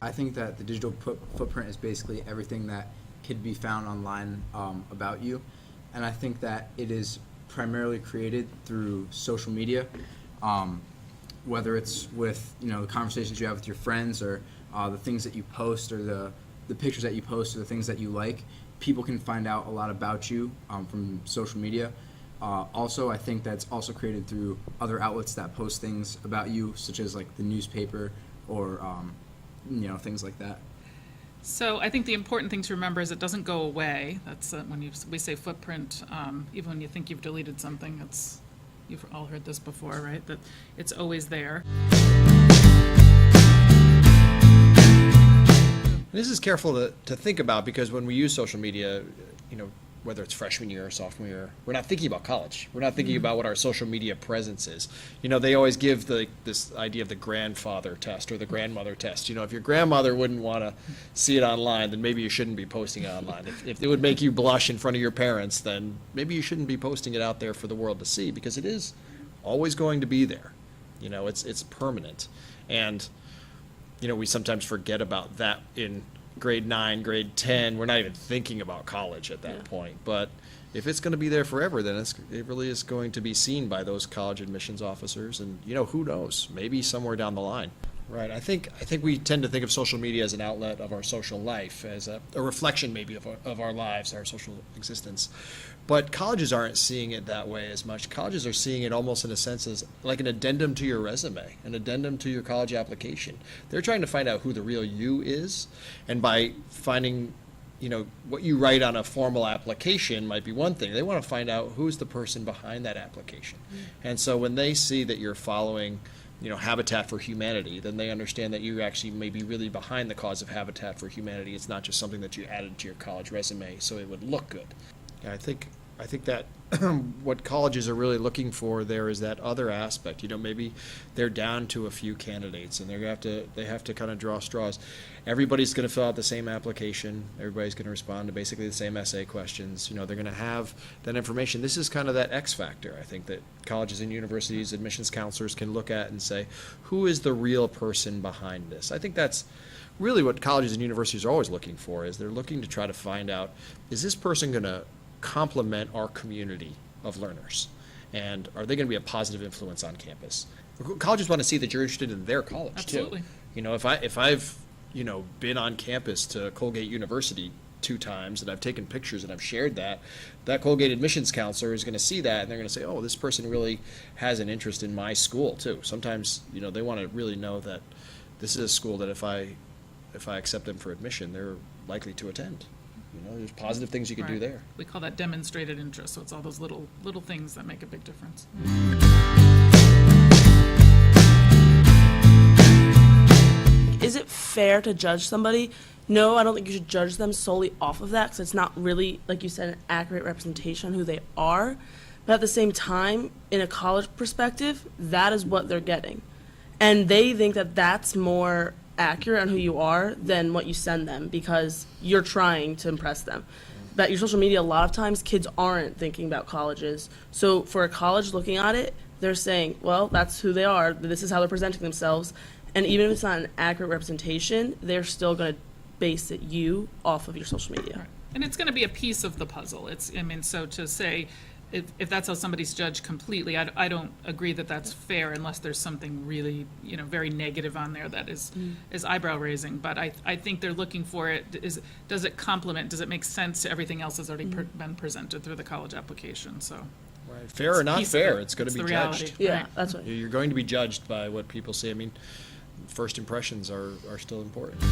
I think that the digital footprint is basically everything that could be found online about you, and I think that it is primarily created through social media, whether it's with the conversations you have with your friends or the things that you post or the pictures that you post or the things that you like. People can find out a lot about you from social media. Also, I think that's also created through other outlets that post things about you, such as like the newspaper or things like that. So I think the important thing to remember is it doesn't go away. That's when we say footprint, even when you think you've deleted something, you've all heard this before, right? That it's always there. This is careful to think about, because when we use social media, whether it's freshman year or sophomore year, we're not thinking about college. We're not thinking about what our social media presence is. They always give this idea of the grandfather test or the grandmother test. If your grandmother wouldn't want to see it online, then maybe you shouldn't be posting it online. If it would make you blush in front of your parents, then maybe you shouldn't be posting it out there for the world to see, because it is always going to be there. It's permanent. And we sometimes forget about that in grade 9, grade 10. We're not even thinking about college at that point. But if it's going to be there forever, then it really is going to be seen by those college admissions officers. And, who knows? Maybe somewhere down the line. Right. I think we tend to think of social media as an outlet of our social life, as a reflection maybe of our lives, our social existence. But colleges aren't seeing it that way as much. Colleges are seeing it almost in a sense as like an addendum to your resume, an addendum to your college application. They're trying to find out who the real you is, and by finding what you write on a formal application might be one thing. They want to find out who's the person behind that application. And so when they see that you're following Habitat for Humanity, then they understand that you actually may be really behind the cause of Habitat for Humanity. It's not just something that you added to your college resume so it would look good. Yeah, I think that what colleges are really looking for there is that other aspect. Maybe they're down to a few candidates and they have to kind of draw straws. Everybody's going to fill out the same application. Everybody's going to respond to basically the same essay questions. They're going to have that information. This is kind of that X factor, I think, that colleges and universities, admissions counselors can look at and say, who is the real person behind this? I think that's really what colleges and universities are always looking for, is they're looking to try to find out, is this person going to complement our community of learners? And are they going to be a positive influence on campus? Colleges want to see that you're interested in their college, Absolutely. too. If I've been on campus to Colgate University 2 times and I've taken pictures and I've shared that Colgate admissions counselor is going to see that and they're going to say, oh, this person really has an interest in my school too. Sometimes, they want to really know that this is a school that if I accept them for admission, they're likely to attend. There's positive things you can do Right. there. We call that demonstrated interest, so it's all those little things that make a big difference. Is it fair to judge somebody? No, I don't think you should judge them solely off of that, because it's not really, like you said, an accurate representation of who they are. But at the same time, in a college perspective, that is what they're getting. And they think that that's more accurate on who you are than what you send them, because you're trying to impress them. But your social media, a lot of times, kids aren't thinking about colleges. So for a college looking at it, they're saying, well, that's who they are. This is how they're presenting themselves. And even if it's not an accurate representation, they're still going to base you off of your social media. Right. And it's going to be a piece of the puzzle. So to say, if that's how somebody's judged completely, I don't agree that that's fair unless there's something really, very negative on there that is eyebrow raising. But I think they're looking for it. Does it complement? Does it make sense to everything else that's already been presented through the college application? So. Right. Fair or not piece of fair, it. it's going to be the judged. reality. Yeah, Right. that's right. You're going to be judged by what people say. I mean, first impressions are still important.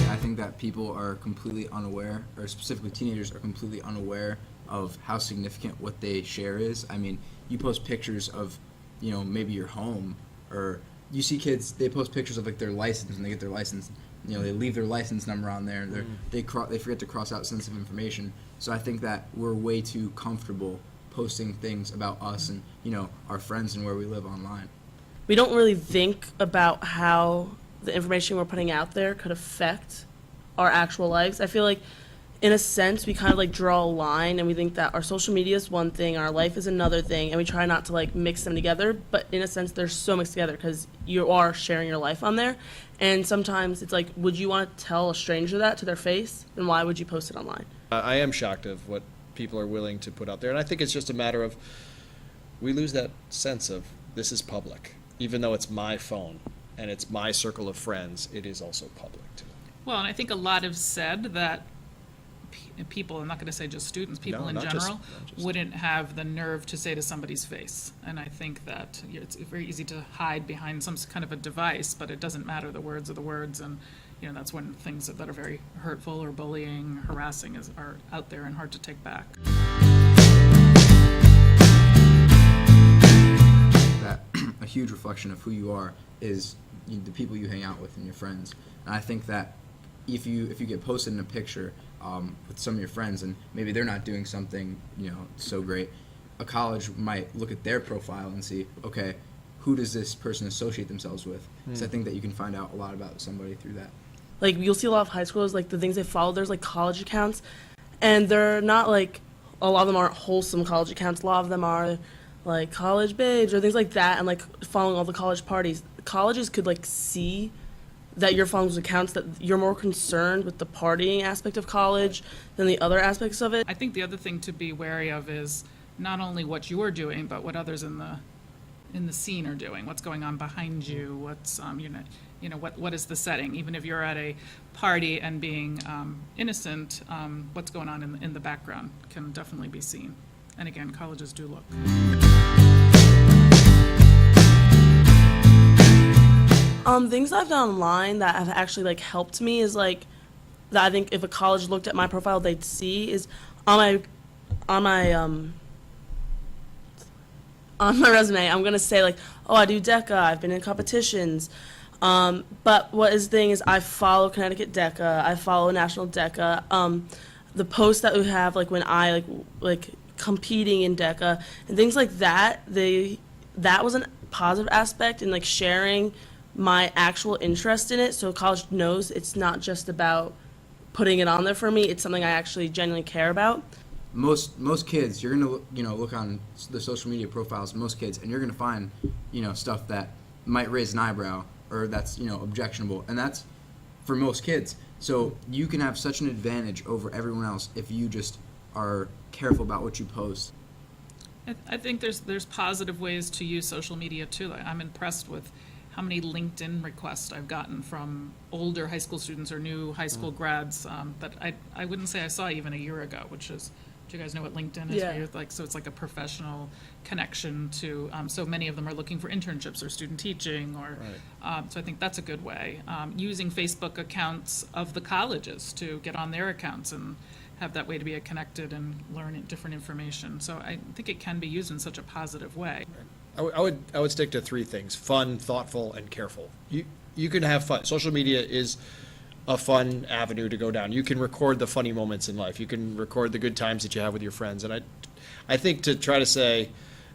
I think that people are completely unaware, or specifically teenagers are completely unaware of how significant what they share is. I mean, you post pictures of, maybe your home, or you see kids, they post pictures of like their license when they get their license. They leave their license number on there. They forget to cross out sensitive information. So I think that we're way too comfortable posting things about us and our friends and where we live online. We don't really think about how the information we're putting out there could affect our actual lives. I feel like in a sense, we kind of like draw a line and we think that our social media is one thing, our life is another thing, and we try not to like mix them together. But in a sense, they're so mixed together because you are sharing your life on there. And sometimes it's like, would you want to tell a stranger that to their face? Then why would you post it online? I am shocked of what people are willing to put out there, and I think it's just a matter of, we lose that sense of, this is public. Even though it's my phone and it's my circle of friends, it is also public too. Well, and I think a lot have said that people, I'm not going to say just students, people No, in not just- general, not just- wouldn't have the nerve to say to somebody's face. And I think that it's very easy to hide behind some kind of a device, but it doesn't matter. The words are the words, and that's when things that are very hurtful or bullying, harassing are out there and hard to take back. That a huge reflection of who you are is the people you hang out with and your friends. And I think that if you get posted in a picture with some of your friends and maybe they're not doing something so great, a college might look at their profile and see, okay, who does this person associate themselves with? So I think that you can find out a lot about somebody through that. Like, you'll see a lot of high schoolers, like, the things they follow, there's, like, college accounts, and they're not, like, a lot of them aren't wholesome college accounts. A lot of them are, like, college babes or things like that, and, like, following all the college parties. Colleges could, like, see that you're following those accounts, that you're more concerned with the partying aspect of college than the other aspects of it. I think the other thing to be wary of is not only what you're doing, but what others in the scene are doing. What's going on behind you? What's what is the setting? Even if you're at a party and being innocent, what's going on in the background can definitely be seen. And again, colleges do look. Things I've done online that have actually like helped me is like that I think if a college looked at my profile they'd see is on my resume I'm gonna say like, oh, I do DECA, I've been in competitions, but what is the thing is I follow Connecticut DECA, I follow National DECA, the posts that we have like when I like competing in DECA and things like that, that was a positive aspect in like sharing my actual interest in it, so college knows it's not just about putting it on there for me, it's something I actually genuinely care about. Most kids, you're gonna look on the social media profiles of most kids, and you're gonna find stuff that might raise an eyebrow or that's objectionable, and that's for most kids. So you can have such an advantage over everyone else if you just are careful about what you post. I think there's positive ways to use social media too. Like, I'm impressed with how many LinkedIn requests I've gotten from older high school students or new high school grads that I wouldn't say I saw even a year ago, which is, do you guys know what LinkedIn is? Yeah. Where you're like, so it's like a professional connection to, so many of them are looking for internships or student teaching or, so I think that's a good way. Using Facebook accounts of the colleges to get on their accounts and have that way to be connected and learn different information. So I think it can be used in such a positive way. I would stick to three things: fun, thoughtful, and careful. You can have fun. Social media is a fun avenue to go down. You can record the funny moments in life. You can record the good times that you have with your friends. And I think to try to say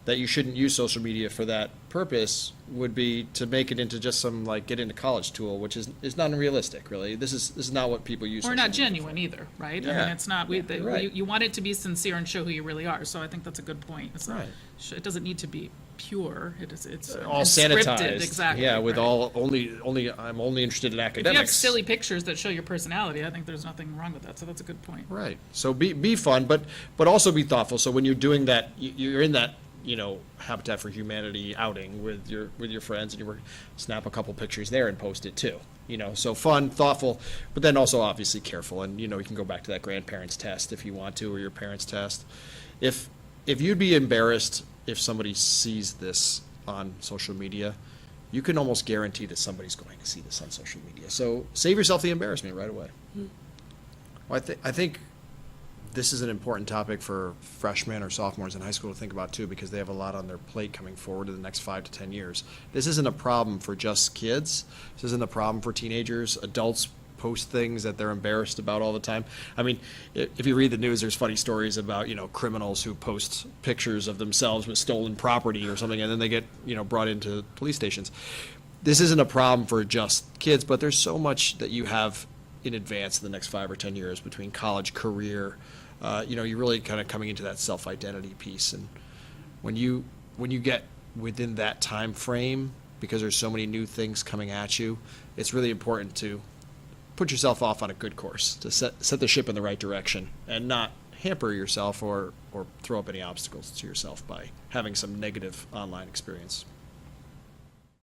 that you shouldn't use social media for that purpose would be to make it into just some like get into college tool, which is not unrealistic, really. This is not what people use. Or social not media genuine either, right? I Yeah. mean, it's not, Right. you want it to be sincere and show who you really are, so I think that's a good point. It's not, Right. it doesn't need to be pure, it's all scripted, sanitized. exactly. Yeah, with right. I'm only interested in If academics. you have silly pictures that show your personality, I think there's nothing wrong with that, so that's a good point. Right. So be fun, but also be thoughtful. So when you're doing that, you're in that Habitat for Humanity outing with your friends, and you snap a couple pictures there and post it too. So fun, thoughtful, but then also obviously careful. And you can go back to that grandparents test if you want to, or your parents test. If you'd be embarrassed if somebody sees this on social media, you can almost guarantee that somebody's going to see this on social media. So save yourself the embarrassment right away. Well, I think this is an important topic for freshmen or sophomores in high school to think about too, because they have a lot on their plate coming forward in the next 5 to 10 years. This isn't a problem for just kids. This isn't a problem for teenagers. Adults post things that they're embarrassed about all the time. I mean, if you read the news, there's funny stories about, criminals who post pictures of themselves with stolen property or something, and then they get, brought into police stations. This isn't a problem for just kids, but there's so much that you have in advance in the next 5 or 10 years between college, career. You're really kind of coming into that self-identity piece. And when you get within that time frame, because there's so many new things coming at you, it's really important to put yourself off on a good course, to set the ship in the right direction and not hamper yourself or throw up any obstacles to yourself by having some negative online experience.